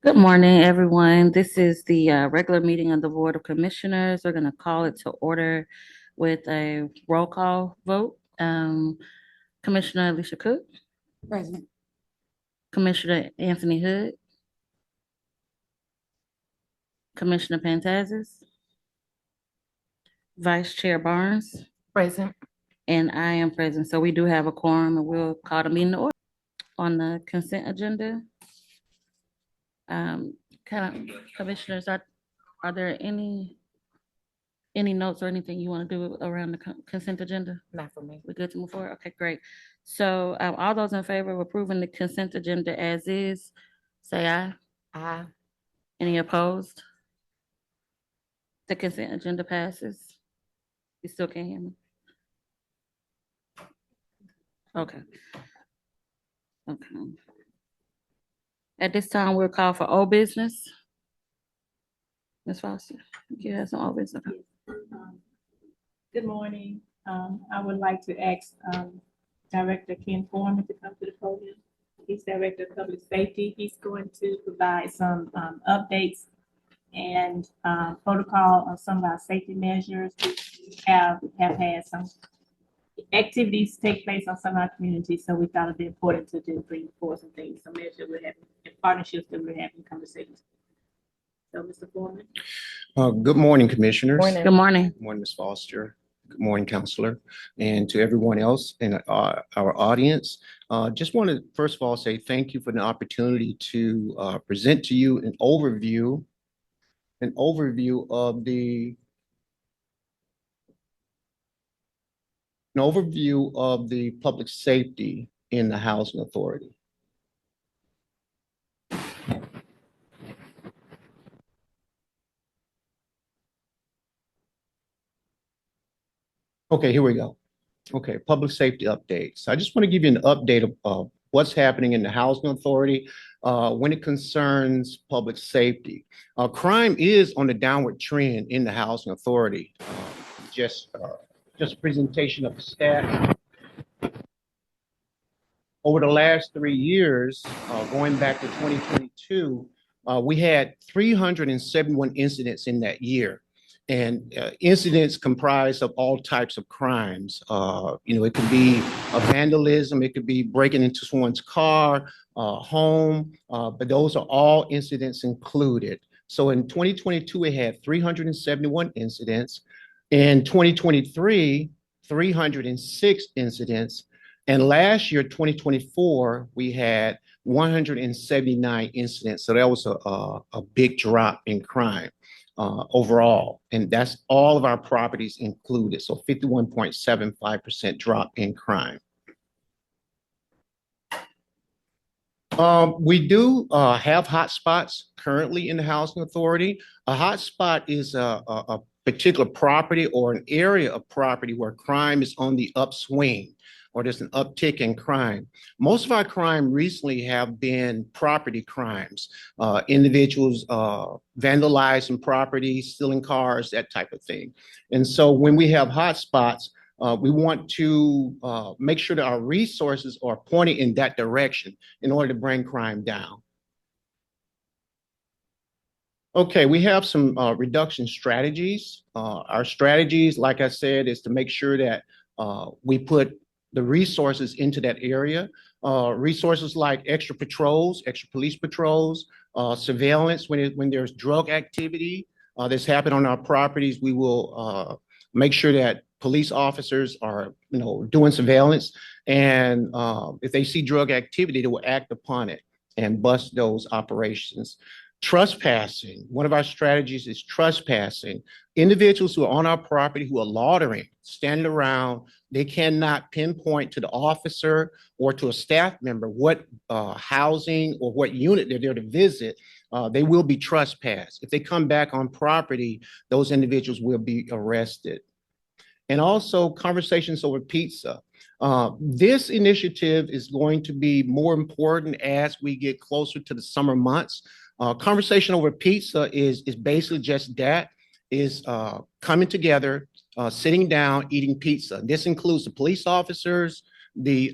Good morning, everyone. This is the regular meeting of the Board of Commissioners. We're going to call it to order with a roll call vote. Commissioner Alicia Cook, Present. Commissioner Anthony Hood, Commissioner Pantazis, Vice Chair Barnes, Present. and I am present. So we do have a quorum, and we'll call the meeting to order. On the consent agenda, Commissioners, are there any notes or anything you want to do around the consent agenda? Not for me. We're good to move forward? Okay, great. So all those in favor of approving the consent agenda as is, say aye. Aye. Any opposed? The consent agenda passes. You still can't hear me? Okay. Okay. At this time, we'll call for old business. Ms. Foster, you have some old business. Good morning. I would like to ask Director Ken Foreman to come to the podium. He's Director of Public Safety. He's going to provide some updates and protocol of some of our safety measures. We have had some activities take place on some of our communities, so we thought it'd be important to just bring forth some things, some measures we're having, and partnerships that we're having conversations. So, Mr. Foreman. Good morning, Commissioners. Morning. Good morning. Good morning, Ms. Foster. Good morning, Counselor, and to everyone else in our audience. Just want to first of all say thank you for the opportunity to present to you an overview of the public safety in the housing authority. Okay, here we go. Okay, public safety updates. I just want to give you an update of what's happening in the housing authority when it concerns public safety. Crime is on a downward trend in the housing authority. Just a presentation of the stats. Over the last 3 years, going back to 2022, we had 371 incidents in that year. And incidents comprised of all types of crimes. It could be vandalism, it could be breaking into someone's car, home, but those are all incidents included. So in 2022, we had 371 incidents. In 2023, 306 incidents. And last year, 2024, we had 179 incidents. So that was a big drop in crime overall. And that's all of our properties included. So 51.75% drop in crime. We do have hotspots currently in the housing authority. A hotspot is a particular property or an area of property where crime is on the upswing, or there's an uptick in crime. Most of our crime recently have been property crimes, individuals vandalizing properties, stealing cars, that type of thing. And so when we have hotspots, we want to make sure that our resources are pointed in that direction in order to bring crime down. Okay, we have some reduction strategies. Our strategies, like I said, is to make sure that we put the resources into that area. Resources like extra patrols, extra police patrols, surveillance when there's drug activity that's happened on our properties. We will make sure that police officers are doing surveillance, and if they see drug activity, they will act upon it and bust those operations. Trespassing. One of our strategies is trespassing. Individuals who are on our property who are loitering, standing around, they cannot pinpoint to the officer or to a staff member what housing or what unit they're there to visit. They will be trespassed. If they come back on property, those individuals will be arrested. And also conversations over pizza. This initiative is going to be more important as we get closer to the summer months. Conversation over pizza is basically just that, is coming together, sitting down, eating pizza. This includes the police officers, the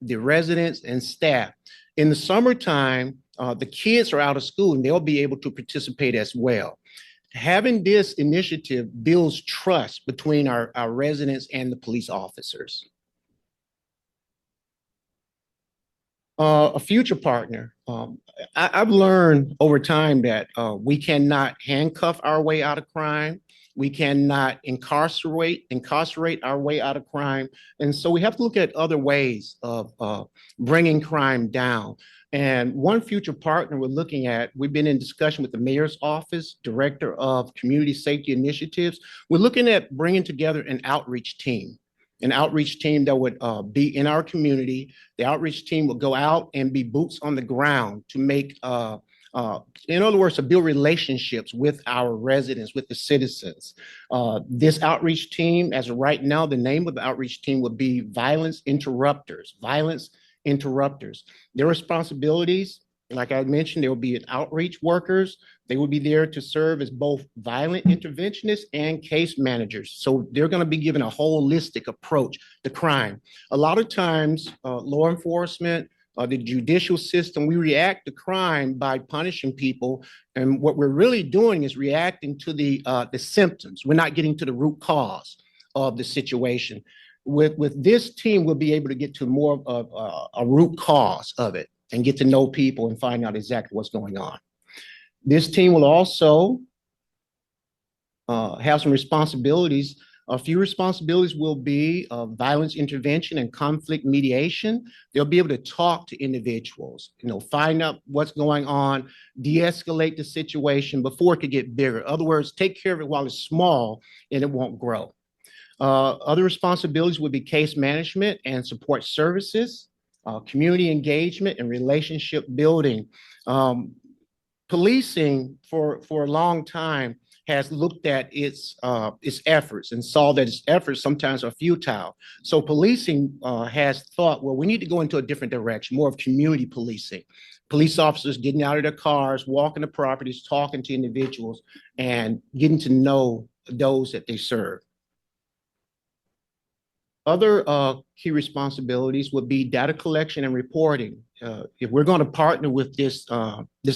residents and staff. In the summertime, the kids are out of school and they'll be able to participate as well. Having this initiative builds trust between our residents and the police officers. A future partner. I've learned over time that we cannot handcuff our way out of crime. We cannot incarcerate our way out of crime. And so we have to look at other ways of bringing crime down. And one future partner we're looking at, we've been in discussion with the mayor's office, director of community safety initiatives. We're looking at bringing together an outreach team that would be in our community. The outreach team will go out and be boots on the ground to make, in other words, to build relationships with our residents, with the citizens. This outreach team, as of right now, the name of the outreach team would be Violence Interrupters. Their responsibilities, like I mentioned, there will be outreach workers. They will be there to serve as both violent interventionists and case managers. So they're going to be given a holistic approach to crime. A lot of times, law enforcement, the judicial system, we react to crime by punishing people. And what we're really doing is reacting to the symptoms. We're not getting to the root cause of the situation. With this team, we'll be able to get to more of a root cause of it and get to know people and find out exactly what's going on. This team will also have some responsibilities. A few responsibilities will be violence intervention and conflict mediation. They'll be able to talk to individuals, find out what's going on, de-escalate the situation before it could get bigger. In other words, take care of it while it's small and it won't grow. Other responsibilities would be case management and support services, community engagement and relationship building. Policing for a long time has looked at its efforts and saw that its efforts sometimes are futile. So policing has thought, well, we need to go into a different direction, more of community policing. Police officers getting out of their cars, walking the properties, talking to individuals, and getting to know those that they serve. Other key responsibilities would be data collection and reporting. If we're going to partner with this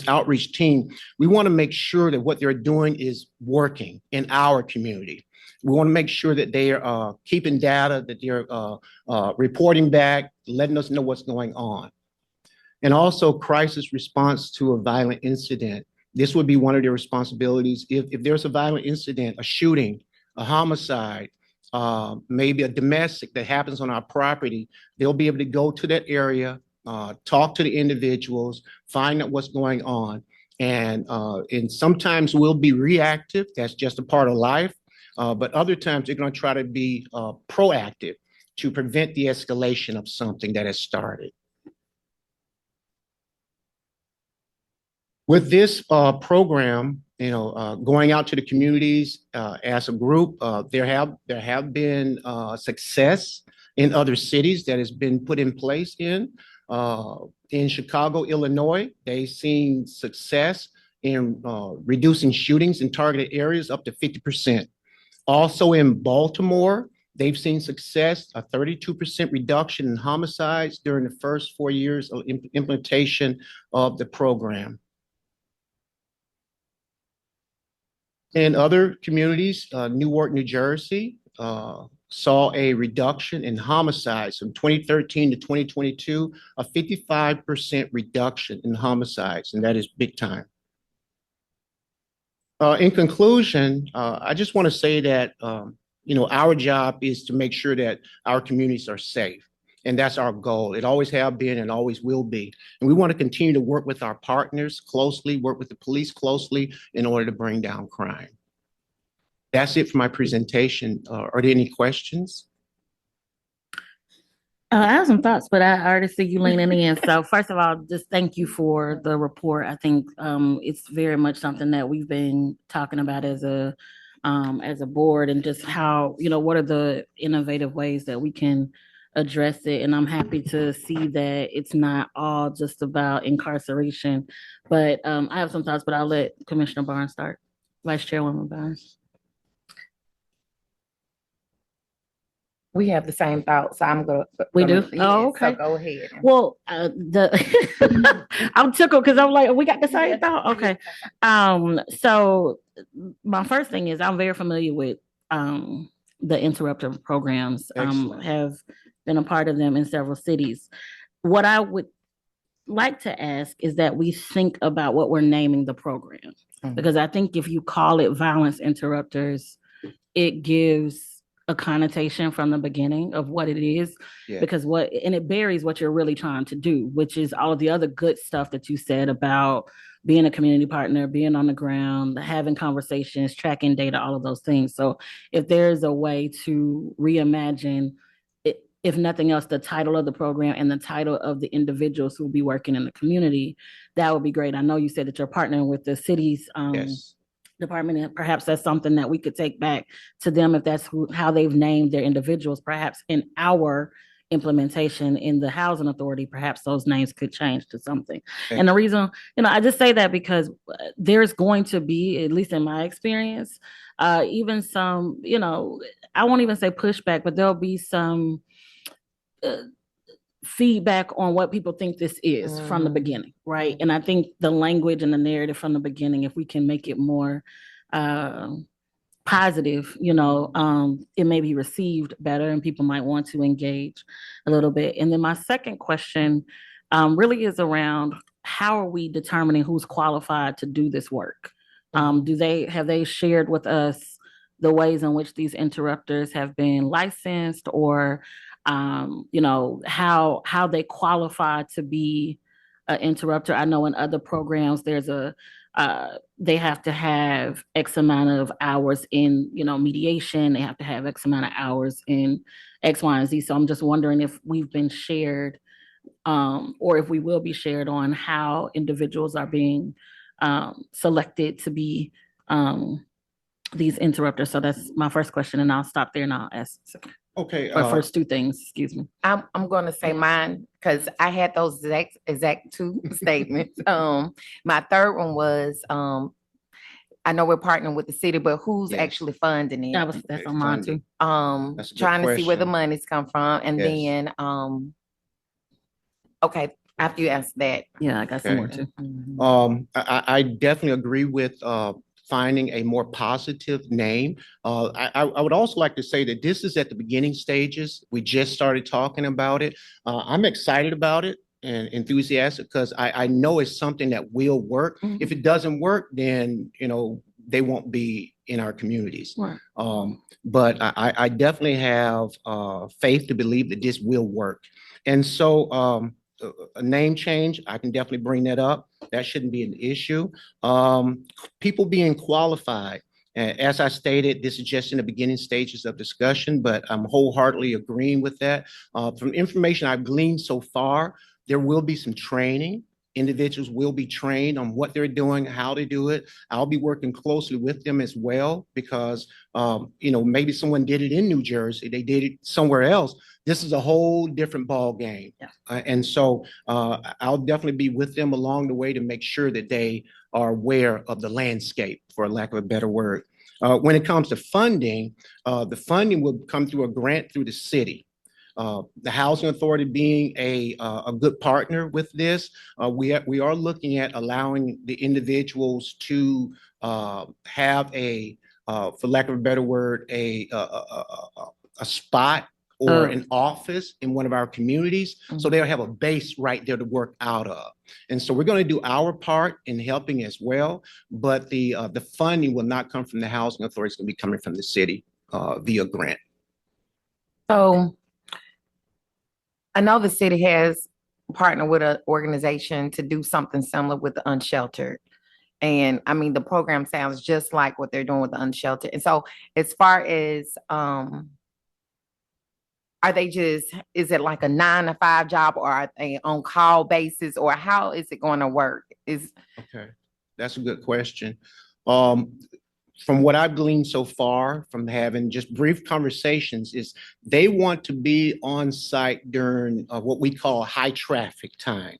outreach team, we want to make sure that what they're doing is working in our community. We want to make sure that they are keeping data, that they're reporting back, letting us know what's going on. And also crisis response to a violent incident. This would be one of their responsibilities. If there's a violent incident, a shooting, a homicide, maybe a domestic that happens on our property, they'll be able to go to that area, talk to the individuals, find out what's going on. And sometimes we'll be reactive. That's just a part of life. But other times they're going to try to be proactive to prevent the escalation of something that has started. With this program, going out to the communities as a group, there have been success in other cities that has been put in place in Chicago, Illinois. They've seen success in reducing shootings in targeted areas up to 50%. Also in Baltimore, they've seen success, a 32% reduction in homicides during the first 4 years of implementation of the program. In other communities, Newark, New Jersey, saw a reduction in homicides from 2013 to 2022, a 55% reduction in homicides, and that is big time. In conclusion, I just want to say that, our job is to make sure that our communities are safe. And that's our goal. It always have been and always will be. And we want to continue to work with our partners closely, work with the police closely in order to bring down crime. That's it for my presentation. Are there any questions? I have some thoughts, but I already see you leaning in. So first of all, just thank you for the report. I think it's very much something that we've been talking about as a board, and just how, what are the innovative ways that we can address it. And I'm happy to see that it's not all just about incarceration. But I have some thoughts, but I'll let Commissioner Barnes start. Vice Chairwoman Barnes. We have the same thoughts. So I'm going. We do? Yes, Oh, okay. So go ahead. Well, I'm tickled because I'm like, we got the same thought. Okay. So my first thing is I'm very familiar with the interrupter programs. Excellent. Have been a part of them in several cities. What I would like to ask is that we think about what we're naming the program. Because I think if you call it violence interrupters, it gives a connotation from the beginning of what it is. Yeah. Because and it buries what you're really trying to do, which is all of the other good stuff that you said about being a community partner, being on the ground, having conversations, tracking data, all of those things. So if there's a way to reimagine it, if nothing else, the title of the program and the title of the individuals who will be working in the community, that would be great. I know you said that you're partnering with the city's Yes. department, and perhaps that's something that we could take back to them if that's how they've named their individuals. Perhaps in our implementation in the housing authority, perhaps those names could change to something. Okay. And the reason, I just say that because there's going to be, at least in my experience, even some, I won't even say pushback, but there'll be some feedback on what people think this is from the beginning, right? And I think the language and the narrative from the beginning, if we can make it more positive, it may be received better and people might want to engage a little bit. And then my second question really is around how are we determining who's qualified to do this work? Have they shared with us the ways in which these interrupters have been licensed, or how they qualify to be an interrupter? I know in other programs there's they have to have X amount of hours in, mediation. They have to have X amount of hours in X, Y, and Z. So I'm just wondering if we've been shared, or if we will be shared on how individuals are being selected to be these interrupters. So that's my first question, and I'll stop there and I'll ask. Okay. For first two things, excuse me. I'm going to say mine because I had those exact two statements. My third one was I know we're partnering with the city, but who's Yes. actually funding it? That's on mine too. That's a good Trying to see where the question. money's come from, and Yes. then okay, after you answer that, Yeah, I got some more Okay. too. I definitely agree with finding a more positive name. I would also like to say that this is at the beginning stages. We just started talking about it. I'm excited about it and enthusiastic because I know it's something that will work. Mhm. If it doesn't work, then they won't be in our communities. Right. But I definitely have faith to believe that this will work. And so a name change, I can definitely bring that up. That shouldn't be an issue. People being qualified. As I stated, this is just in the beginning stages of discussion, but I'm wholeheartedly agreeing with that. From information I've gleaned so far, there will be some training. Individuals will be trained on what they're doing, how they do it. I'll be working closely with them as well because, maybe someone did it in New Jersey, they did it somewhere else. This is a whole different ball game. Yeah. And so I'll definitely be with them along the way to make sure that they are aware of the landscape, for lack of a better word. When it comes to funding, the funding will come through a grant through the city. The Housing Authority being a good partner with this, we are looking at allowing the individuals to have for lack of a better word, a spot or an office in one of our communities. So they'll have a base right there to work out of. And so we're going to do our part in helping as well. But the funding will not come from the Housing Authority. It's going to be coming from the city via grant. so I know the city has partnered with an organization to do something similar with the unsheltered. And I mean, the program sounds just like what they're doing with the unsheltered. And so as far as is it like a 9-to-5 job, or are they on call basis, or how is it going to work? Okay, that's a good question. From what I've gleaned so far from having just brief conversations is they want to be on site during what we call high traffic time.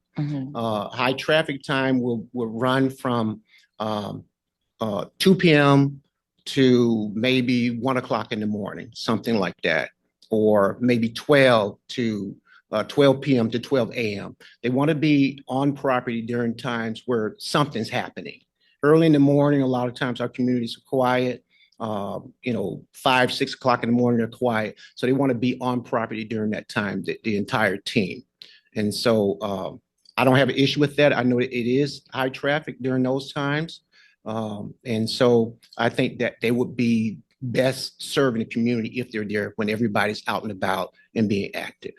High traffic time will run from 2 p.m. to maybe 1 o'clock in the morning, something like that. or maybe 12 p.m. to 12 a.m. They want to be on property during times where something's happening. Early in the morning, a lot of times our communities are quiet. 5, 6 o'clock in the morning, they're quiet. So they want to be on property during that time, the entire team. And so I don't have an issue with that. I know that it is high traffic during those times. And so I think that they would be best serving the community if they're there when everybody's out and about and being active.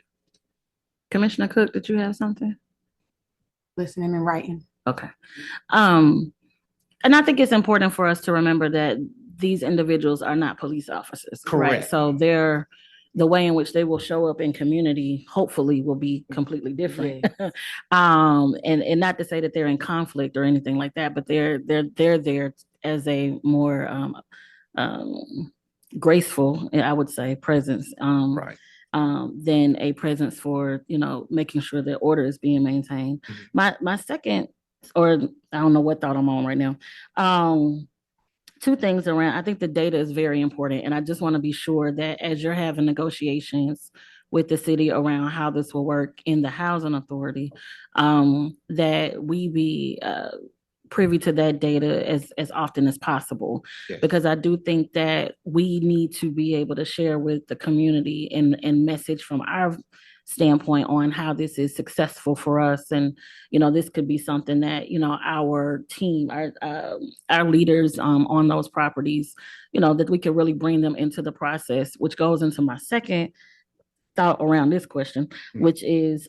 Commissioner Cook, did you have something? Listening and writing. Okay. And I think it's important for us to remember that these individuals are not police officers. Correct. Right? So the way in which they will show up in community, hopefully, will be completely different. Yeah. And not to say that they're in conflict or anything like that, but they're there as a more graceful, I would say, presence. Right. Than a presence for making sure that order is being maintained. Mm-hmm. My second, or I don't know what thought I'm on right now. Two things around. I think the data is very important, and I just want to be sure that as you're having negotiations with the city around how this will work in the housing authority, that we be privy to that data as often as possible. Yes. Because I do think that we need to be able to share with the community and message from our standpoint on how this is successful for us. And, this could be something that, our team, our leaders on those properties, that we could really bring them into the process, which goes into my second thought around this question, which is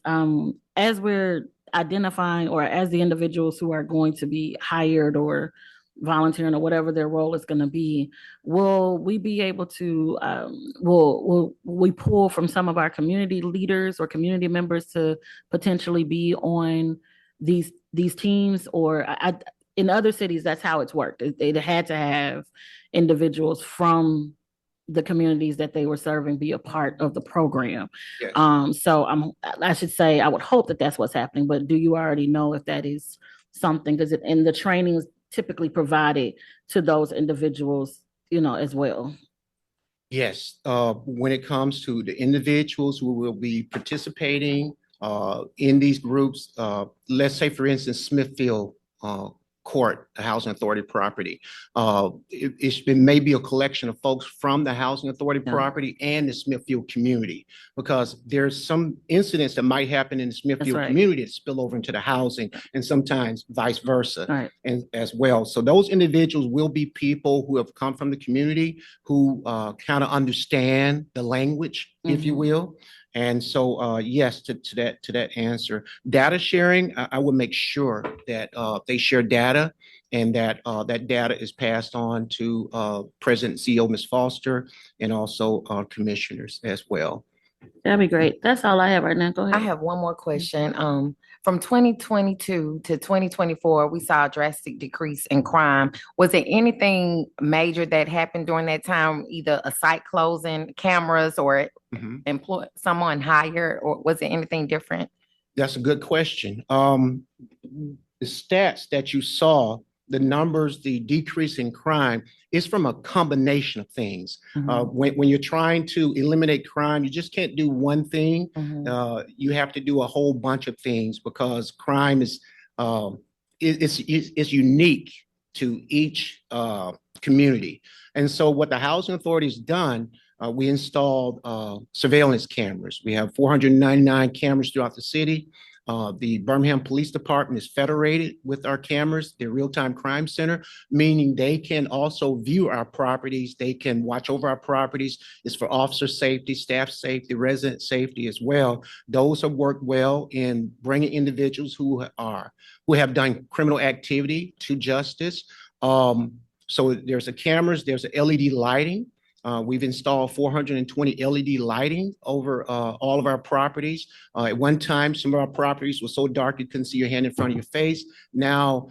as we're identifying, or as the individuals who are going to be hired or volunteering or whatever their role is going to be, will we be able to will we pull from some of our community leaders or community members to potentially be on these teams? Or in other cities, that's how it's worked. They had to have individuals from the communities that they were serving be a part of the program. Yes. So I should say, I would hope that that's what's happening, but do you already know if that is something? Because in the training is typically provided to those individuals, as well. Yes. When it comes to the individuals who will be participating in these groups, let's say, for instance, Smithfield Court, the housing authority property. It may be a collection of folks from the housing authority property and the Smithfield community, because there's some incidents that might happen in the Smithfield community that spill over into the housing, and sometimes vice versa, and as well. So those individuals will be people who have come from the community, who kind of understand the language, if you will. And so, yes, to that answer, data sharing, I will make sure that they share data, and that that data is passed on to President and CEO Ms. Foster, and also commissioners as well. That'd be great. That's all I have right now. Go ahead. I have one more question. From 2022 to 2024, we saw a drastic decrease in crime. Was there anything major that happened during that time, either a site closing, cameras, or employ someone hired, or was there anything different? That's a good question. The stats that you saw, the numbers, the decrease in crime, is from a combination of things. When you're trying to eliminate crime, you just can't do one thing. You have to do a whole bunch of things, because crime is it's unique to each community. And so what the housing authority has done, we installed surveillance cameras. We have 499 cameras throughout the city. The Birmingham Police Department is federated with our cameras, their real-time crime center, meaning they can also view our properties. They can watch over our properties. It's for officer safety, staff safety, resident safety as well. Those have worked well in bringing individuals who have done criminal activity to justice. So there's the cameras, there's the LED lighting. We've installed 420 LED lighting over all of our properties. At one time, some of our properties were so dark you couldn't see your hand in front of your face. Now,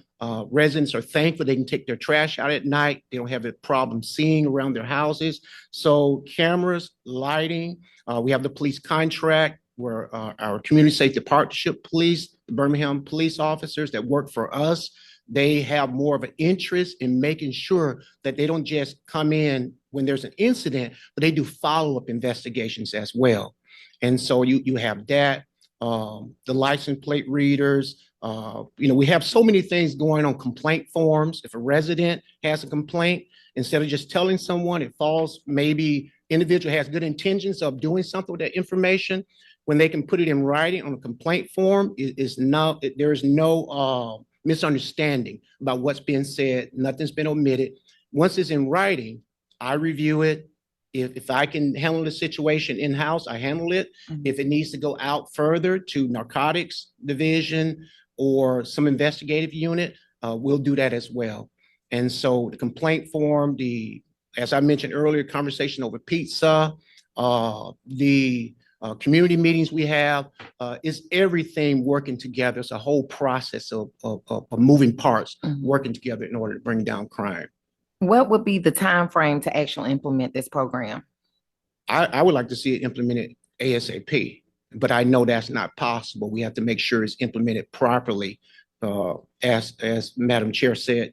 residents are thankful they can take their trash out at night. They don't have a problem seeing around their houses. So cameras, lighting, we have the police contract, where our community safety partnership police, the Birmingham police officers that work for us, they have more of an interest in making sure that they don't just come in when there's an incident, but they do follow-up investigations as well. And so you have that, the license plate readers. We have so many things going on, complaint forms. If a resident has a complaint, instead of just telling someone, it falls, maybe individual has good intentions of doing something with that information. When they can put it in writing on a complaint form, there is no misunderstanding about what's being said. Nothing's been omitted. Once it's in writing, I review it. If I can handle the situation in-house, I handle it. If it needs to go out further to narcotics division or some investigative unit, we'll do that as well. And so the complaint form, as I mentioned earlier, conversation over pizza, the community meetings we have, is everything working together. It's a whole process of moving parts working together in order to bring down crime. What would be the time frame to actually implement this program? I would like to see it implemented ASAP, but I know that's not possible. We have to make sure it's implemented properly. As Madam Chair said,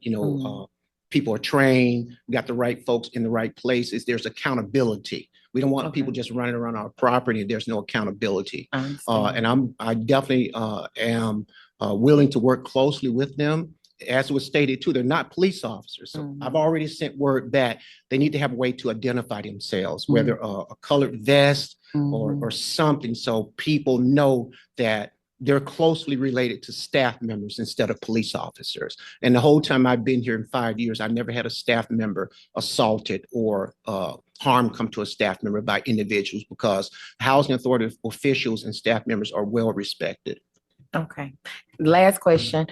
people are trained, we got the right folks in the right places. There's accountability. We don't want people just running around our property. There's no accountability. And I definitely am willing to work closely with them. As was stated too, they're not police officers. So I've already sent word that they need to have a way to identify themselves, whether a colored vest or something, so people know that they're closely related to staff members instead of police officers. And the whole time I've been here in 5 years, I never had a staff member assaulted or harm come to a staff member by individuals, because housing authority officials and staff members are well respected. Okay. Last question.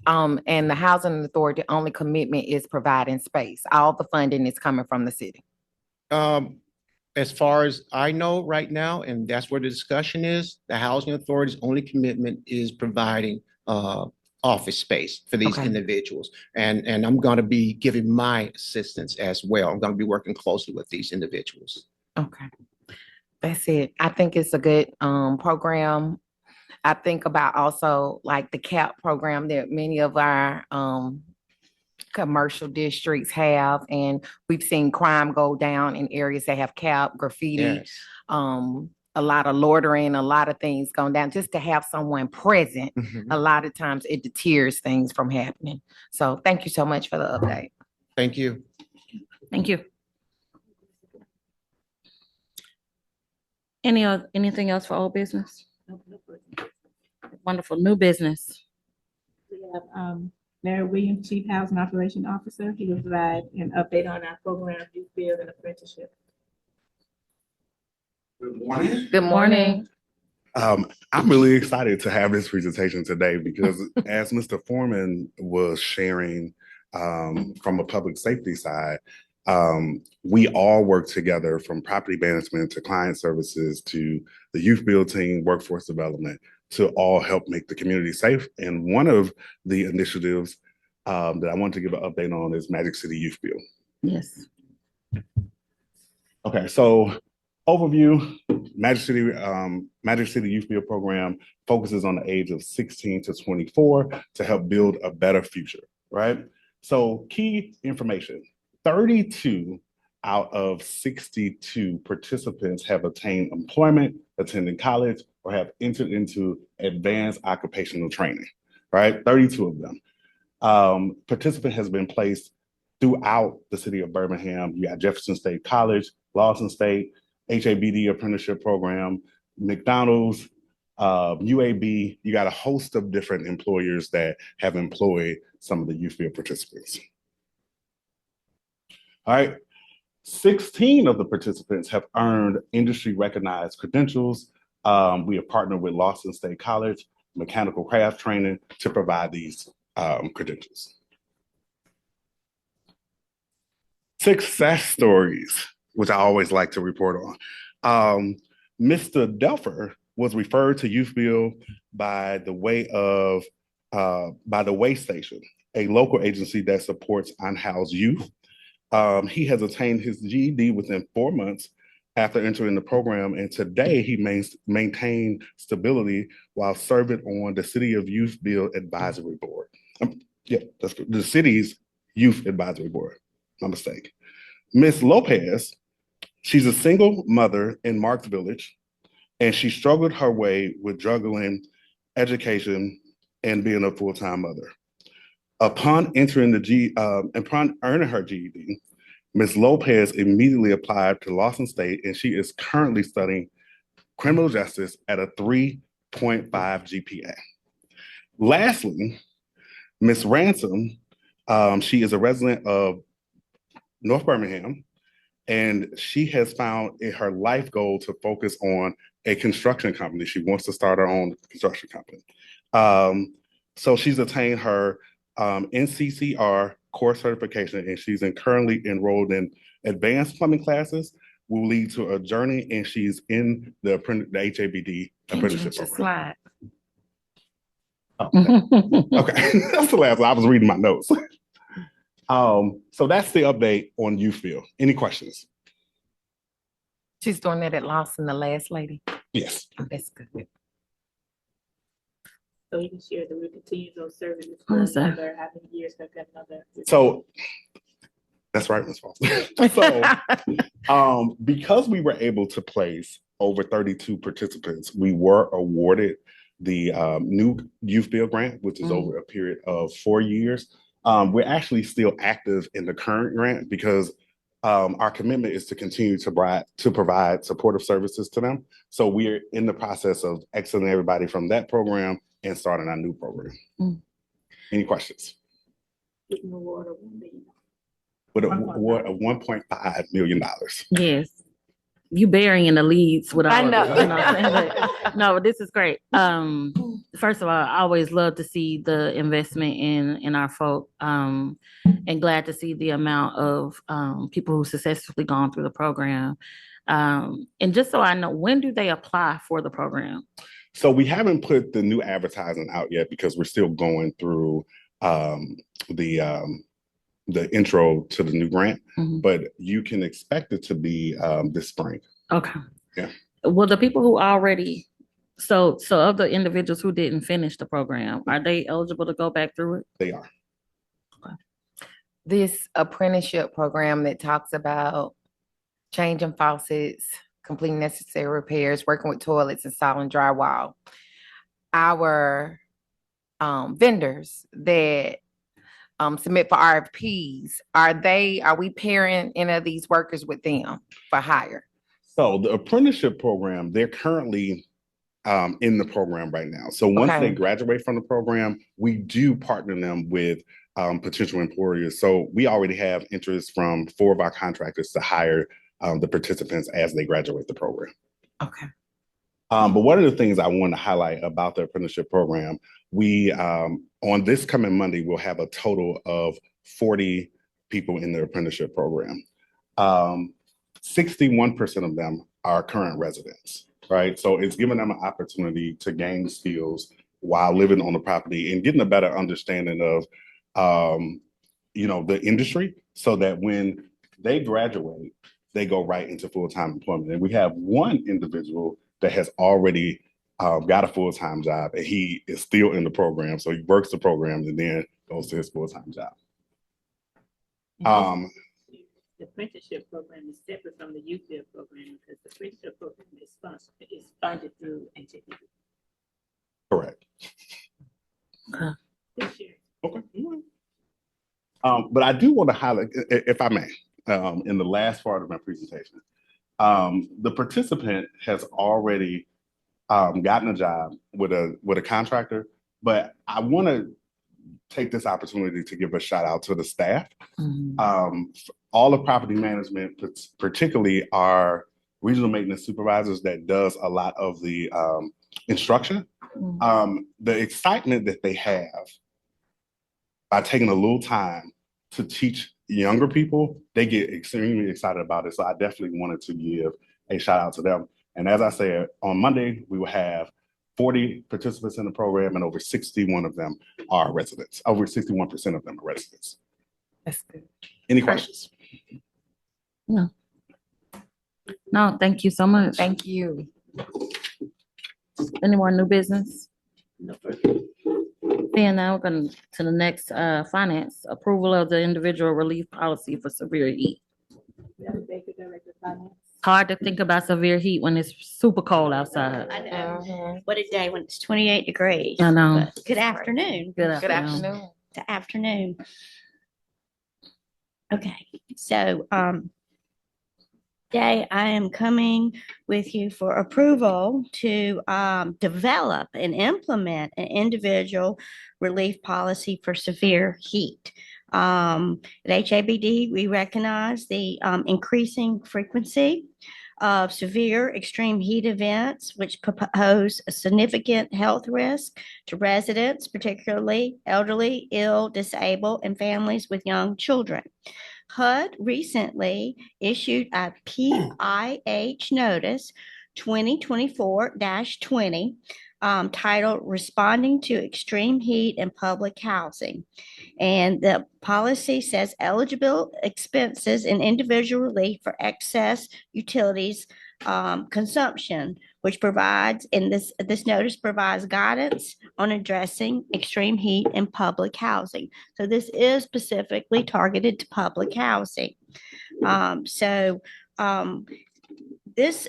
And the housing authority only commitment is providing space. All the funding is coming from the city. As far as I know right now, and that's where the discussion is, the housing authority's only commitment is providing office space for these individuals. And I'm going to be giving my assistance as well. I'm going to be working closely with these individuals. Okay. That's it. I think it's a good program. I think about also like the CAP program that many of our commercial districts have, and we've seen crime go down in areas that have CAP, graffiti, Yes. A lot of loitering, a lot of things going down. Just to have someone present, a lot of times it deters things from happening. So thank you so much for the update. Thank you. Thank you. Anything else for old business? Wonderful. New business. We have Larry Williams, Chief Housing Operation Officer. He will provide an update on our program, Youth Build and Apprenticeship. Good morning. Good morning. I'm really excited to have this presentation today because as Mr. Foreman was sharing from a public safety side, we all work together, from property management to client services to the youth build team, workforce development, to all help make the community safe. And one of the initiatives that I want to give an update on is Magic City Youth Build. Yes. Okay, so overview, Magic City Youth Build program focuses on the age of 16 to 24 to help build a better future, right? So key information, 32 out of 62 participants have attained employment, attended college, or have entered into advanced occupational training, right? 32 of them. Participant has been placed throughout the city of Birmingham. You got Jefferson State College, Lawson State, HABD apprenticeship program, McDonald's, UAB. You got a host of different employers that have employed some of the youth field participants. All right, 16 of the participants have earned industry recognized credentials. We have partnered with Lawson State College, mechanical craft training to provide these credentials. Success stories, which I always like to report on. Mr. Delfer was referred to Youth Build by the Way Station, a local agency that supports unhoused youth. He has attained his GED within 4 months after entering the program, and today he maintained stability while serving on the City of Youth Build Advisory Board. Yeah, that's good. The city's youth advisory board. My mistake. Miss Lopez, she's a single mother in Marks Village, and she struggled her way with juggling education and being a full-time mother. Upon upon earning her GED, Ms. Lopez immediately applied to Lawson State, and she is currently studying criminal justice at a 3.5 GPA. Lastly, Ms. Ransom, she is a resident of North Birmingham, and she has found in her life goal to focus on a construction company. She wants to start her own construction company. So she's attained her NCCR core certification, and she's currently enrolled in advanced plumbing classes. Will lead to a journey, and she's in the HABD apprenticeship program. Slide. Okay, that's the last one. I was reading my notes. So that's the update on Youthville. Any questions? She's doing that at Lawson, the last lady. Yes. Oh, that's good. So you can share that we continue those services Oh, for that's a- another, how many years they've got another. So that's right, Ms. Foster. So because we were able to place over 32 participants, we were awarded the new Youthville grant, which is over a period of 4 years. We're actually still active in the current grant because our commitment is to continue to provide supportive services to them. So we're in the process of exiting everybody from that program and starting our new program. Any questions? With an award of $1 million. With an award of $1.5 million. Yes. You burying the leads with all I of know. it, you know what I'm saying? But, no, this is great. First of all, I always love to see the investment in our folk, and glad to see the amount of people who successfully gone through the program. And just so I know, when do they apply for the program? So we haven't put the new advertising out yet because we're still going through the intro to the new grant, but you can expect it to be this spring. Okay. Yeah. Well, the people who already, so of the individuals who didn't finish the program, are they eligible to go back through it? They are. This apprenticeship program that talks about changing faucets, completing necessary repairs, working with toilets, installing drywall. Our vendors that submit for RFPs, are we pairing any of these workers with them for hire? So the apprenticeship program, they're currently in the program right now. So once Okay. they graduate from the program, we do partner them with potential employers. So we already have interest from 4 of our contractors to hire the participants as they graduate the program. Okay. But one of the things I want to highlight about the apprenticeship program, we on this coming Monday, we'll have a total of 40 people in the apprenticeship program. 61% of them are current residents, right? So it's giving them an opportunity to gain skills while living on the property and getting a better understanding of, the industry, so that when they graduate, they go right into full-time employment. And we have one individual that has already got a full-time job, and he is still in the program. So he works the program and then goes to his full-time job. The apprenticeship program is separate from the Youthville program because the apprenticeship program is funded through HABD. Correct. Okay. This year. Okay. But I do want to highlight, if I may, in the last part of my presentation, the participant has already gotten a job with a contractor, but I want to take this opportunity to give a shout out to the staff. All of property management, particularly our regional maintenance supervisors that does a lot of the instruction. The excitement that they have by taking a little time to teach younger people, they get extremely excited about it. So I definitely wanted to give a shout out to them. And as I said, on Monday, we will have 40 participants in the program, and over 61 of them are residents. Over 61% of them are residents. That's good. Any questions? No, thank you so much. Thank you. Any more new business? No further. Then now we're going to the next, finance, approval of the individual relief policy for severe heat. Melody Baker, Director of Finance. Hard to think about severe heat when it's super cold outside. I know. Mhm. What a day when it's 28 degrees. I know. But good afternoon. Good Good afternoon. afternoon. To afternoon. Okay, so today I am coming with you for approval to develop and implement an individual relief policy for severe heat. At HABD, we recognize the increasing frequency of severe extreme heat events, which pose a significant health risk to residents, particularly elderly, ill, disabled, and families with young children. HUD recently issued a PIH notice 2024-20 titled Responding to Extreme Heat in Public Housing. And the policy says eligible expenses and individual relief for excess utilities consumption, which provides, in this notice provides guidance on addressing extreme heat in public housing. So this is specifically targeted to public housing. This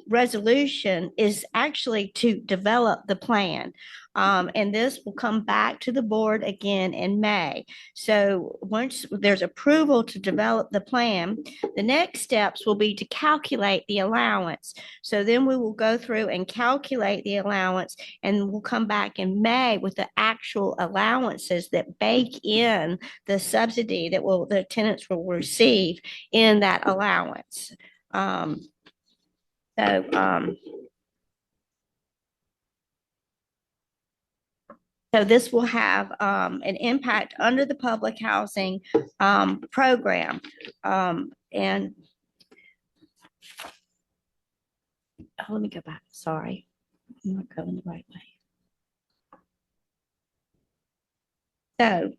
resolution is actually to develop the plan. And this will come back to the board again in May. So once there's approval to develop the plan, the next steps will be to calculate the allowance. So then we will go through and calculate the allowance, and we'll come back in May with the actual allowances that bake in the subsidy that the tenants will receive in that allowance. So this will have an impact under the public housing program. And let me go back. Sorry, I'm not going the right way. So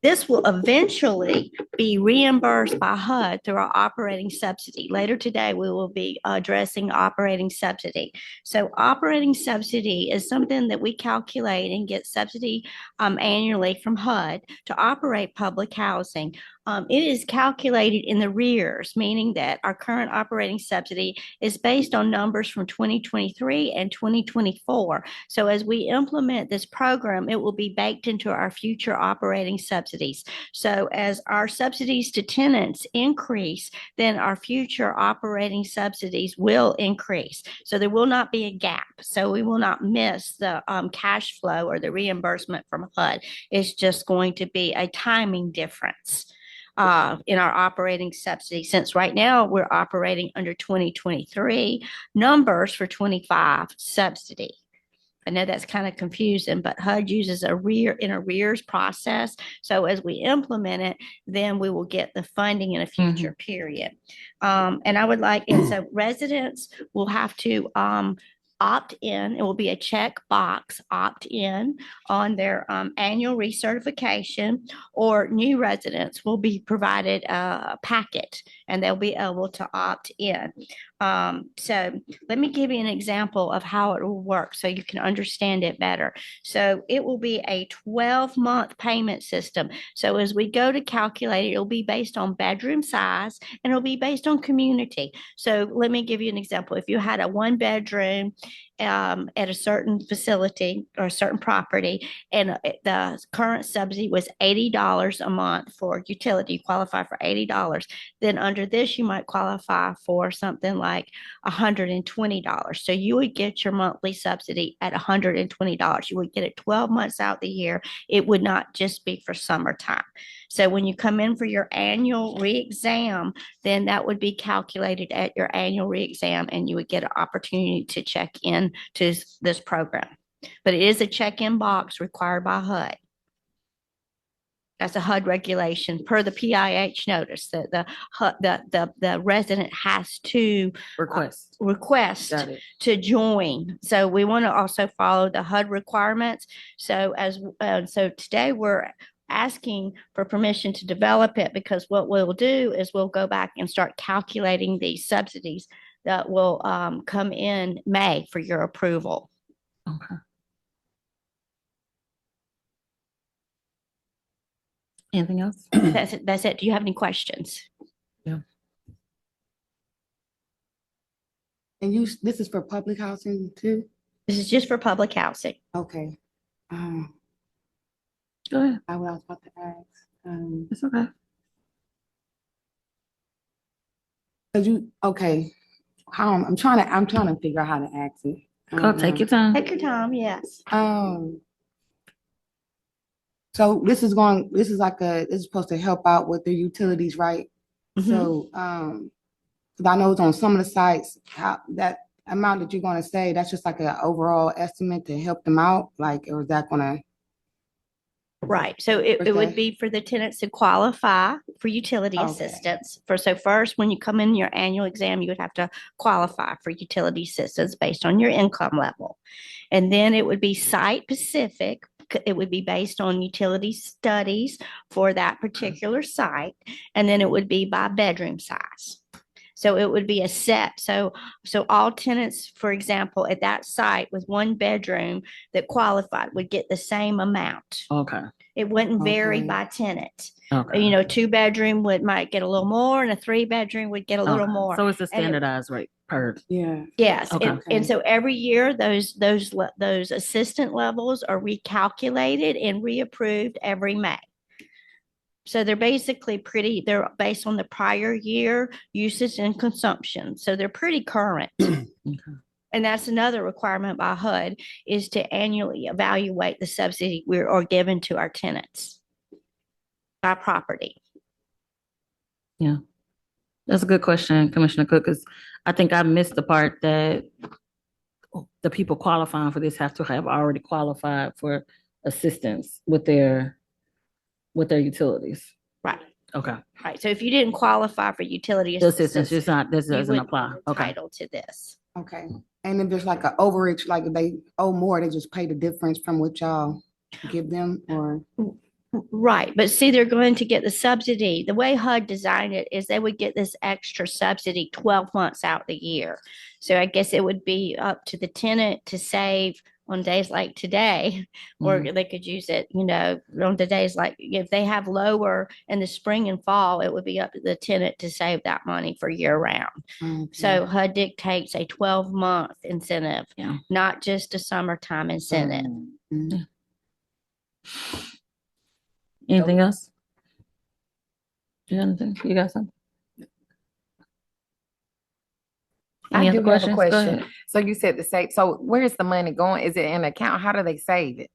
this will eventually be reimbursed by HUD through our operating subsidy. Later today, we will be addressing operating subsidy. So operating subsidy is something that we calculate and get subsidy annually from HUD to operate public housing. It is calculated in the rears, meaning that our current operating subsidy is based on numbers from 2023 and 2024. So as we implement this program, it will be baked into our future operating subsidies. So as our subsidies to tenants increase, then our future operating subsidies will increase. So there will not be a gap. So we will not miss the cash flow or the reimbursement from HUD. It's just going to be a timing difference in our operating subsidy, since right now we're operating under 2023 numbers for 25 subsidy. I know that's kind of confusing, but HUD uses an arrears process. So as we implement it, then we will get the funding in a future period. And I would like, and so residents will have to opt in. It will be a check box opt in on their annual recertification, or new residents will be provided a packet and they'll be able to opt in. So let me give you an example of how it will work so you can understand it better. So it will be a 12-month payment system. So as we go to calculate it, it'll be based on bedroom size and it'll be based on community. So let me give you an example. If you had a 1-bedroom at a certain facility or a certain property, and the current subsidy was $80 a month for utility, you qualify for $80. Then under this, you might qualify for something like $120. So you would get your monthly subsidy at $120. You would get it 12 months out the year. It would not just be for summertime. So when you come in for your annual re-exam, then that would be calculated at your annual re-exam, and you would get an opportunity to check in to this program. But it is a check-in box required by HUD. That's a HUD regulation per the PIH notice that the resident has to request to join. So we want to also follow the HUD requirements. So so today we're asking for permission to develop it, because what we'll do is we'll go back and start calculating these subsidies that will come in May for your approval. Okay. Anything else? That's it. That's it. Do you have any questions? And you, this is for public housing too? This is just for public housing. Okay. Go ahead. I was about to ask, It's okay. cause you, okay, I'm trying to figure out how to ask it. I Go don't take know. your time. Take your time. Yes. So this is supposed to help out with the utilities, right? Mhm. So, 'cause I know it's on some of the sites, how that amount that you're gonna say, that's just like an overall estimate to help them out, like, or is that gonna? Right. So it would Okay. be for the tenants to qualify for utility Okay. assistance. So first, when you come in your annual exam, you would have to qualify for utility assistance based on your income level. And then it would be site specific. It would be based on utility studies for that particular site. And then it would be by bedroom size. So it would be a set. So all tenants, for example, at that site with one bedroom that qualified would get the same amount. Okay. It wouldn't vary Okay. by tenant. Okay. You know, a 2-bedroom might get a little more, and a 3-bedroom would get a little Okay. more. So it's a And it- standardized rate per. Yeah. Yes, Okay. and so every year those assistant levels are recalculated and reapproved every May. So they're basically they're based on the prior year usage and consumption. So they're pretty current. Okay. And that's another requirement by HUD is to annually evaluate the subsidy or given to our tenants by property. Yeah. That's a good question, Commissioner Cook, because I think I missed the part that the people qualifying for this have to have already qualified for assistance with their utilities. Right. Okay. Right. So if you didn't qualify for utility The assistance assistance, is not, this you doesn't wouldn't be apply. Okay. entitled to this. Okay. And if there's like an overage, like if they owe more, they just pay the difference from what y'all give them, or? Right. But see, they're going to get the subsidy. The way HUD designed it is they would get this extra subsidy 12 months out the year. So I guess it would be up to the tenant to save on days like today, or they could use it, you know, on the days like if they have lower in the spring and fall, it would be up to the tenant to save that money for year round. Okay. So HUD dictates a 12-month incentive, Yeah. not just a summertime incentive. Mhm. Anything else? Jonathan, you got something? Any I other do have a questions? Go question. ahead. So you said the save, so where's the money going? Is it in an account? How do they save it?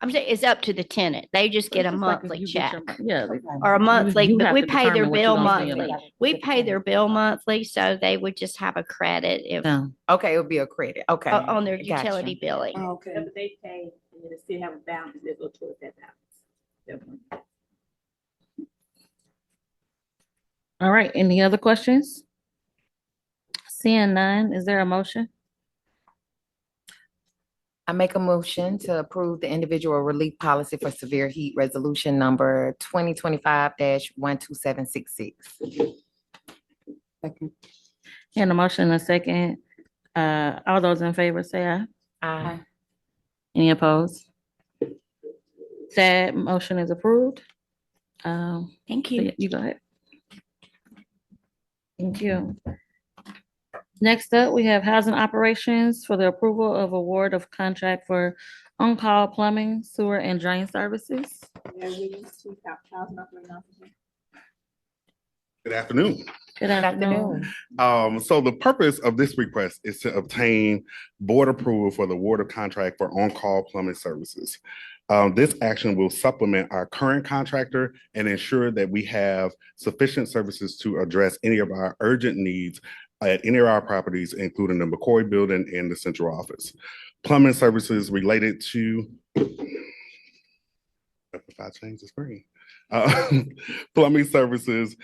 I'm saying it's up to the tenant. They just get a It's just like if monthly you get check. Yeah. Or a monthly, you but have we to pay their determine what you're bill gonna spend your monthly. money. We pay their bill monthly, so they would just have a credit if Yeah. Okay, it would be a credit. Okay. on their Gotcha. utility billing. Okay. Whatever they pay, and then they still have a balance, they go towards that balance. All right. Any other questions? Seeing none, is there a motion? I make a motion to approve the individual relief policy for severe heat resolution number 2025-12766. Second. And a motion and a second. All those in favor say aye. Aye. Any opposed? That motion is approved. Thank So you. you go ahead. Thank you. Next up, we have housing operations for the approval of award of contract for on-call plumbing, sewer, and drain services. Mayor Williams, Chief Housing Operating Officer. Good afternoon. Good afternoon. So the purpose of this request is to obtain board approval for the award of contract for on-call plumbing services. This action will supplement our current contractor and ensure that we have sufficient services to address any of our urgent needs at any of our properties, including the McCoy Building and the central office. Plumbing services related to, if I change the screen, plumbing services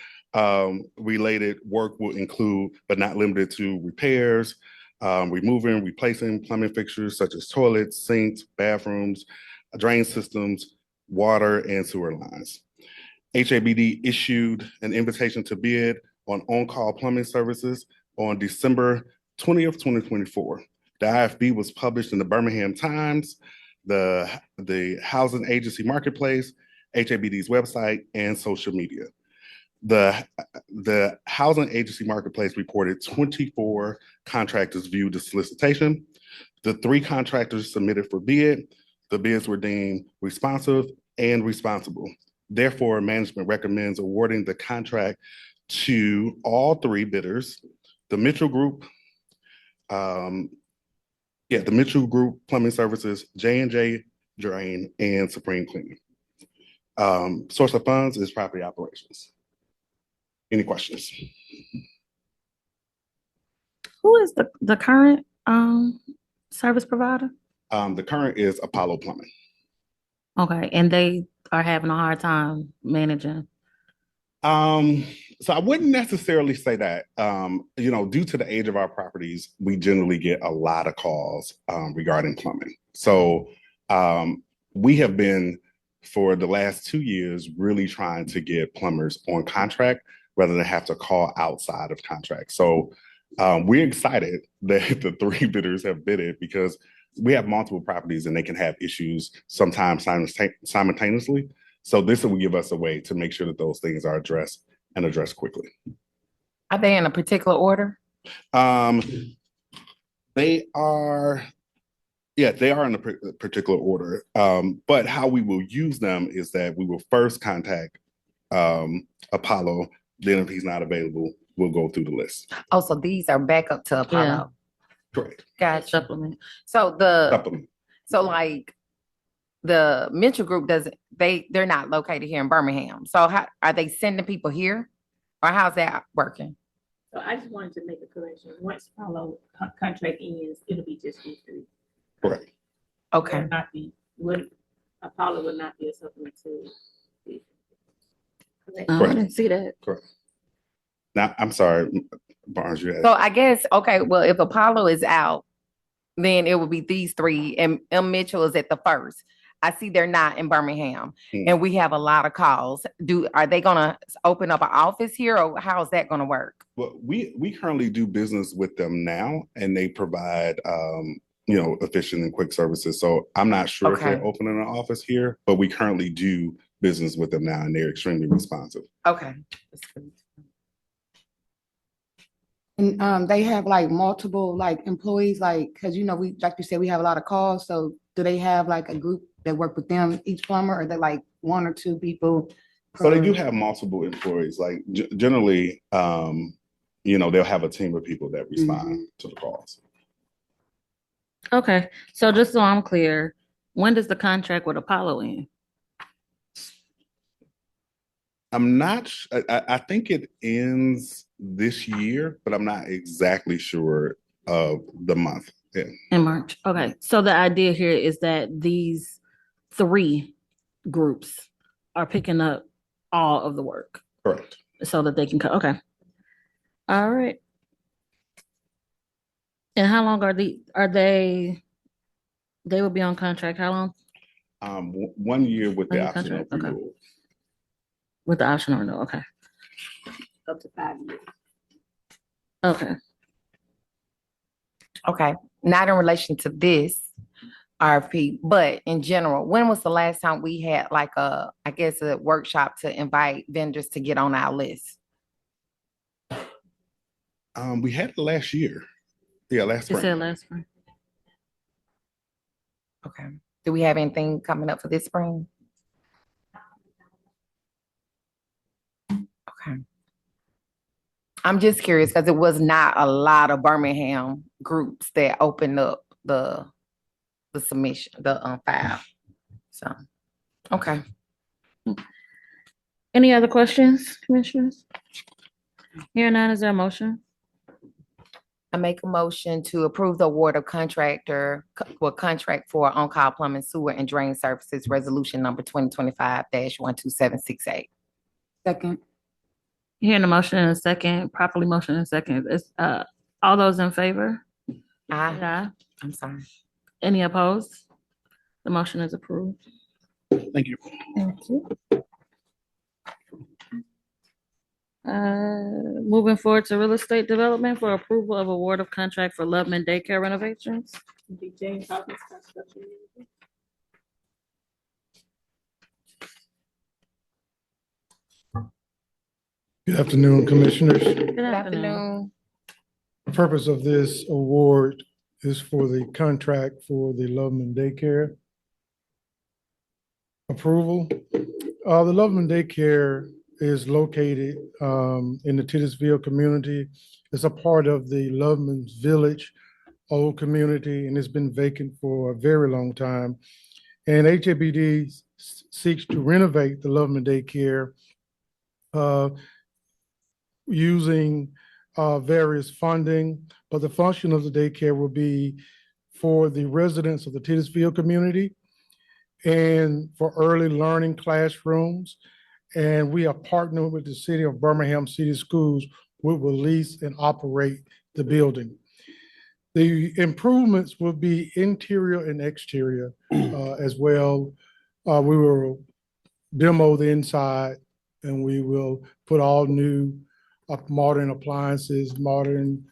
related work will include, but not limited to, repairs, removing, replacing plumbing fixtures such as toilets, sinks, bathrooms, drain systems, water, and sewer lines. HABD issued an invitation to bid on on-call plumbing services on December 20th, 2024. The IFB was published in the Birmingham Times, the Housing Agency Marketplace, HABD's website, and social media. The Housing Agency Marketplace reported 24 contractors viewed the solicitation. The 3 contractors submitted for bid. The bids were deemed responsive and responsible. Therefore, management recommends awarding the contract to all 3 bidders, the Mitchell Group, the Mitchell Group Plumbing Services, J&J Drain, and Supreme Cleaning. Source of funds is property operations. Any questions? Who is the current service provider? The current is Apollo Plumbing. Okay, and they are having a hard time managing. So I wouldn't necessarily say that. Due to the age of our properties, we generally get a lot of calls regarding plumbing. So we have been, for the last 2 years, really trying to get plumbers on contract rather than have to call outside of contract. So we're excited that the 3 bidders have bidded, because we have multiple properties and they can have issues sometimes simultaneously. So this will give us a way to make sure that those things are addressed and addressed quickly. Are they in a particular order? They are in a particular order. But how we will use them is that we will first contact Apollo. Then if he's not available, we'll go through the list. Oh, so these are back up to Apollo. Yeah. Correct. Gotcha. Supplement. So Supplement. like the Mitchell Group they're not located here in Birmingham. So how are they sending people here, or how's that working? So I just wanted to make a correction. Once Apollo contract ends, it'll be just these 3. Correct. Okay. Apollo would not be a supplement to. Correct. I Correct. didn't see that. Correct. Now, I'm sorry, Barnes, you So asked. I guess, okay, well, if Apollo is out, then it would be these 3, and M. Mitchell is at the first. I see they're not in Birmingham, and we have a lot of calls. Are they gonna open up an office here, or how is that gonna work? Well, we currently do business with them now, and they provide efficient and quick services. So I'm not sure if they're opening an office here, but we currently do business with them now, and they're extremely responsive. Okay. And they have like multiple like employees, like, cause we, like you said, we have a lot of calls. So do they have like a group that work with them, each plumber, or they like 1 or 2 people? So they do have multiple employees. Like generally, they'll have a team of people that respond to the calls. Okay, so just so I'm clear, when does the contract with Apollo end? I'm not. I think it ends this year, but I'm not exactly sure of the month. Yeah. In March. Okay, so the idea here is that these 3 groups are picking up all of the work Correct. so that they can okay. All right. And how long they will be on contract? How long? 1 year with the 1 year option of contract, okay. renewal. With the option or no? Okay. Up to 5 years. Okay. Okay. Not in relation to this RFP, but in general, when was the last time we had like a workshop to invite vendors to get on our list? We had it last year. Yeah, last You spring. said last spring. Okay. Do we have anything coming up for this spring? Okay. I'm just curious because it was not a lot of Birmingham groups that opened up the submission, the file. So, okay. Any other questions, commissioners? Here none, is there a motion? I make a motion to approve the award of contract for on-call plumbing, sewer, and drain services, resolution number 2025-12768. Second. Hearing a motion in a second, properly motion in a second. It's all those in favor? Aye. I'm sorry. Any opposed? The motion is approved. Thank you. Thank you. Moving forward to real estate development for approval of award of contract for Loveman Daycare renovations. The James Hawkins Construction Manager. Good afternoon, Commissioners. Good Good afternoon. afternoon. The purpose of this award is for the contract for the Loveman Daycare approval. The Loveman Daycare is located in the Titusville community. It's a part of the Loveman's Village old community, and it's been vacant for a very long time. And HABD seeks to renovate the Loveman Daycare using various funding, but the function of the daycare will be for the residents of the Titusville community and for early learning classrooms. And we are partnering with the city of Birmingham City Schools, which will lease and operate the building. The improvements will be interior and exterior as well. We will demo the inside, and we will put all new modern appliances, modern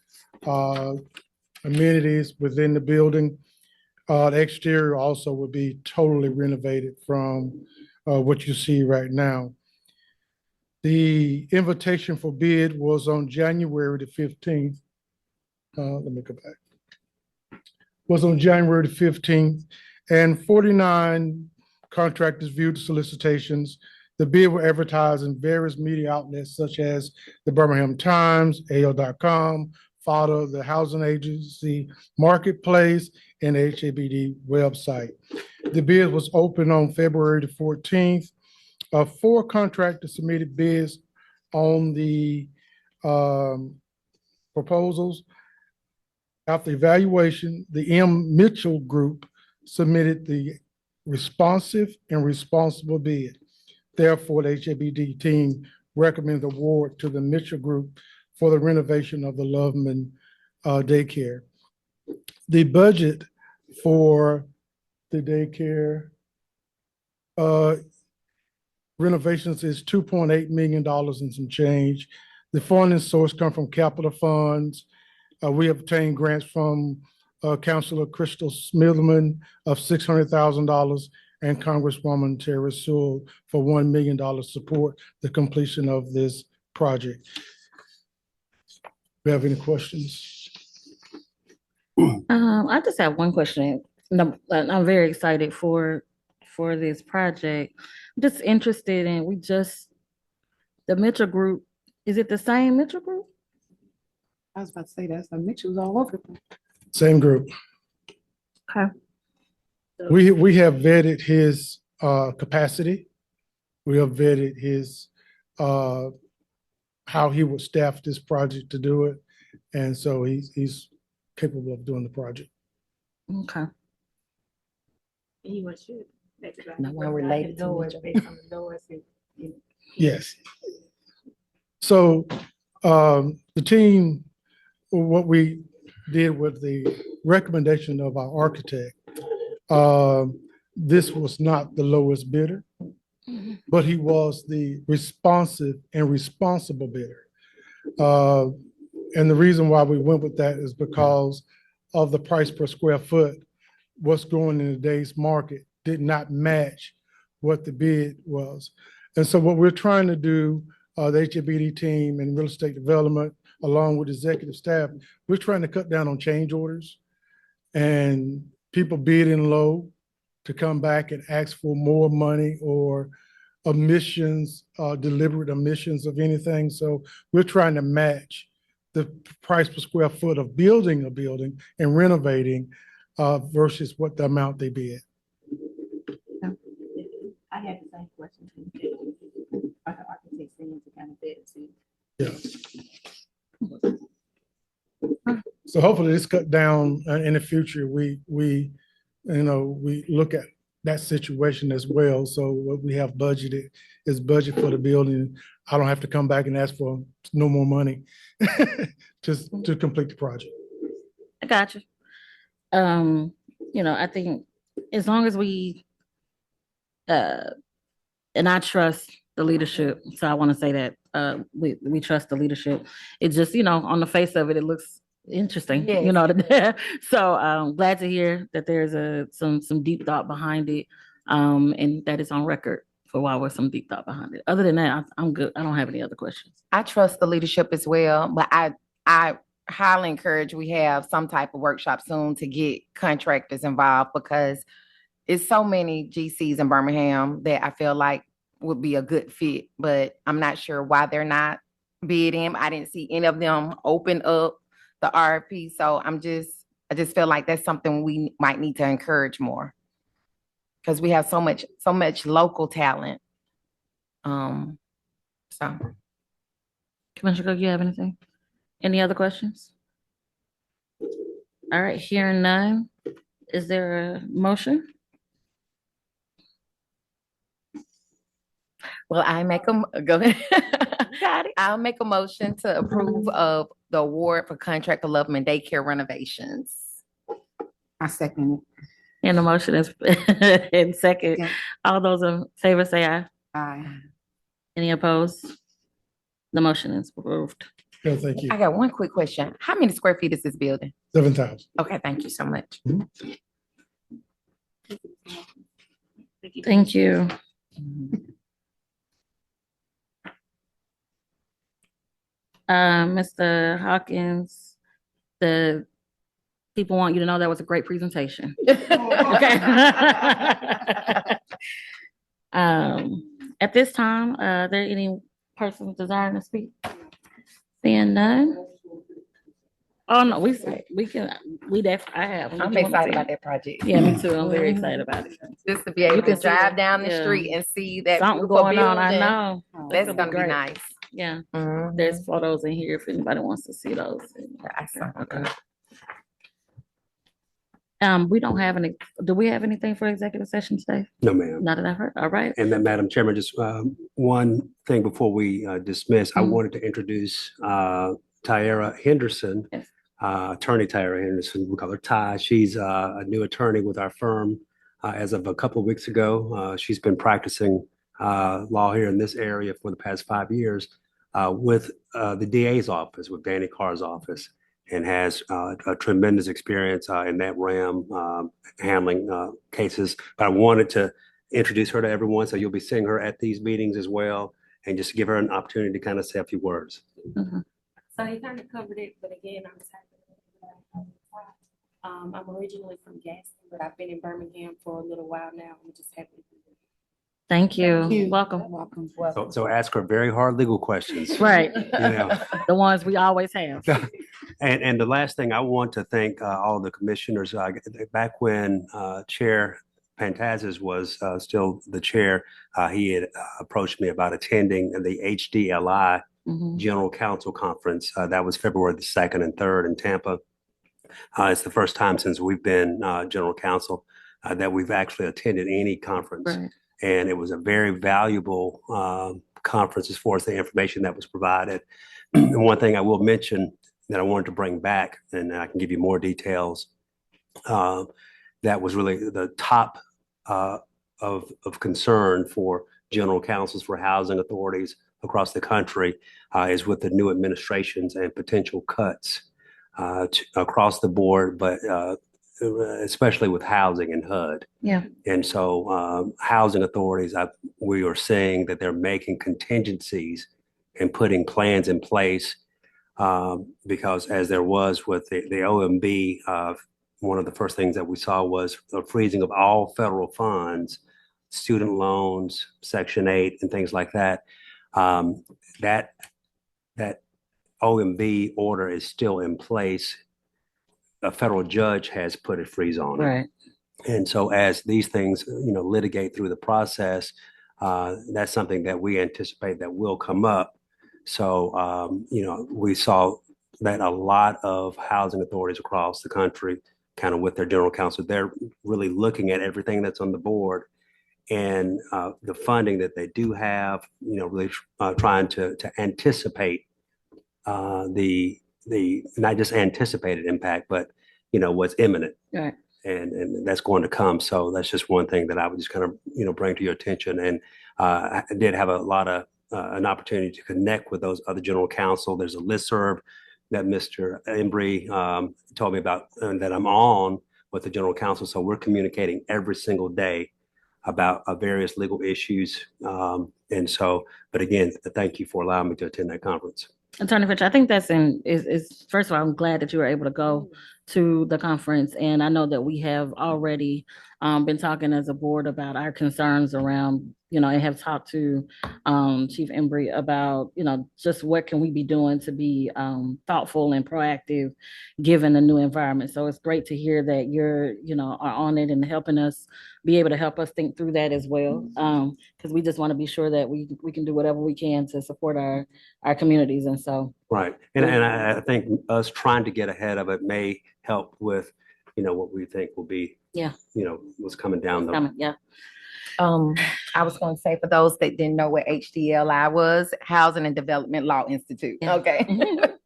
amenities within the building. The exterior also will be totally renovated from what you see right now. The invitation for bid was on January the 15th. Let me go back. Was on January the 15th, and 49 contractors viewed the solicitations. The bid were advertised in various media outlets such as the Birmingham Times, AL.com, FOTA, the Housing Agency, Marketplace, and the HABD website. The bid was open on February the 14th. 4 contractors submitted bids on the proposals. After evaluation, the M. Mitchell Group submitted the responsive and responsible bid. Therefore, the HABD team recommends award to the Mitchell Group for the renovation of the Loveman daycare. The budget for the daycare renovations is $2.8 million and some change. The funding source come from capital funds. We obtained grants from Councilor Crystal Smithman of $600,000 and Congresswoman Terry Sewell for $1 million to support the completion of this project. Do you have any questions? I just have one question. No, I'm very excited for this project. I'm just interested in, the Mitchell Group, is it the same Mitchell Group? I was about to say that's the Mitchells all over. Same group. Okay. We have vetted his capacity. We have vetted his how he would staff this project to do it. And so he's capable of doing the project. Okay. He was sure. No one related to doors, Mitchell. based on the doors and Yes. So the team, what we did with the recommendation of our architect, this was not the lowest bidder, but he was the responsive and responsible bidder. And the reason why we went with that is because of the price per square foot. What's going in today's market did not match what the bid was. And so what we're trying to do, the HABD team and real estate development, along with executive staff, we're trying to cut down on change orders and people bidding low to come back and ask for more money or omissions, deliberate omissions of anything. So we're trying to match the price per square foot of building a building and renovating versus what the amount they bid. I had the same question. Our architect seems to kind of bid too. Yeah. So hopefully this cut down in the future. We look at that situation as well. So what we have budgeted is budget for the building. I don't have to come back and ask for no more money just to complete the project. I got you. I think as long as we, and I trust the leadership, so I want to say that we trust the leadership. It's just, on the face of it, it looks interesting, Yes. so glad to hear that there's some deep thought behind it, and that it's on record for why there's some deep thought behind it. Other than that, I'm good. I don't have any other questions. I trust the leadership as well, but I highly encourage we have some type of workshop soon to get contractors involved, because it's so many GCs in Birmingham that I feel like would be a good fit, but I'm not sure why they're not bidding. I didn't see any of them open up the RFP, so I just feel like that's something we might need to encourage more, because we have so much local talent. So. Commissioner Cook, you have anything? Any other questions? All right, hearing none. Is there a motion? Well, go ahead. Got it. I'll make a motion to approve of the award for contract development daycare renovations. I second it. And the motion is in second. Yeah. All those in favor say aye. Aye. Any opposed? The motion is approved. No, thank you. I got one quick question. How many square feet is this building? 7,000. Okay, thank you so much. Thank you. Mr. Hawkins, the people want you to know that was a great presentation. Okay. At this time, are there any persons desiring to speak? Seeing none? Oh, no, I have. I'm excited about that project. Yeah, me too. I'm very excited about it. Just to be able You can to see drive it. down the Yeah. street and see that Something beautiful going on, I building. know. That's It'll gonna be great. nice. Yeah, Mhm. there's photos in here if anybody wants to see those. Okay. We don't have any, do we have anything for executive session today? No, ma'am. Not that I've heard. All right. And then, Madam Chairman, just one thing before we dismiss, I Mhm. wanted to introduce Tyara Henderson, Yes. Attorney Tyara Henderson. We call her Ty. She's a new attorney with our firm as of a couple of weeks ago. She's been practicing law here in this area for the past 5 years with the DA's office, with Danny Carr's office, and has a tremendous experience in that realm, handling cases. But I wanted to introduce her to everyone, so you'll be seeing her at these meetings as well, and just give her an opportunity to kind of say a few words. Mhm. So you kind of covered it, but again, I'm I'm originally from Gaston, but I've been in Birmingham for a little while now. I'm just happy to be here. Thank you. Thank you. Welcome. Welcome. So ask her very hard legal questions. Right. You know. The ones we always have. And the last thing, I want to thank all the commissioners. Back when Chair Pantazis was still the chair, he had approached me about attending the HDLI Mhm. General Counsel Conference. That was February the 2nd and 3rd in Tampa. It's the first time since we've been General Counsel that we've actually attended any conference. Right. And it was a very valuable conference as far as the information that was provided. And one thing I will mention that I wanted to bring back, and I can give you more details, that was really the top of concern for general counsels for housing authorities across the country is with the new administrations and potential cuts across the board, but especially with housing and HUD. Yeah. And so housing authorities, we are seeing that they're making contingencies and putting plans in place because as there was with the OMB, one of the first things that we saw was the freezing of all federal funds, student loans, Section 8 and things like that. That OMB order is still in place. A federal judge has put a freeze on it. Right. And so as these things, litigate through the process, that's something that we anticipate that will come up. So, we saw that a lot of housing authorities across the country, kind of with their general counsel, they're really looking at everything that's on the board and the funding that they do have, really trying to anticipate the not just anticipated impact, but what's imminent. Right. And that's going to come. So that's just one thing that I would just kind of bring to your attention. And I did have a lot of an opportunity to connect with those other general counsel. There's a listserv that Mr. Embry told me about that I'm on with the general counsel. So we're communicating every single day about various legal issues. And so, but again, thank you for allowing me to attend that conference. Attorney Fitch, I think that's is first of all, I'm glad that you were able to go to the conference. And I know that we have already been talking as a board about our concerns around, and have talked to Chief Embry about, just what can we be doing to be thoughtful and proactive given the new environment. So it's great to hear that you're, are on it and helping us be able to help us think through that as well. Because we just want to be sure that we can do whatever we can to support our communities. And so. Right. And I think us trying to get ahead of it may help with, what we think will be, what's coming down the. Yeah. I was going to say, for those that didn't know what HDLI was, Housing and Development Law Institute. Yeah. Okay. Mhm.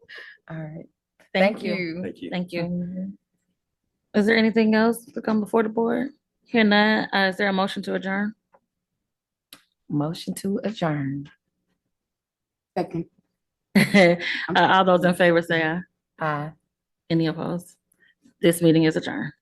All right. Thank you. you. Thank you. Thank you. Is there anything else to come before the board? Here none, is there a motion to adjourn? Motion to adjourn. Second. All those in favor say aye. Aye. Any opposed? This meeting is adjourned.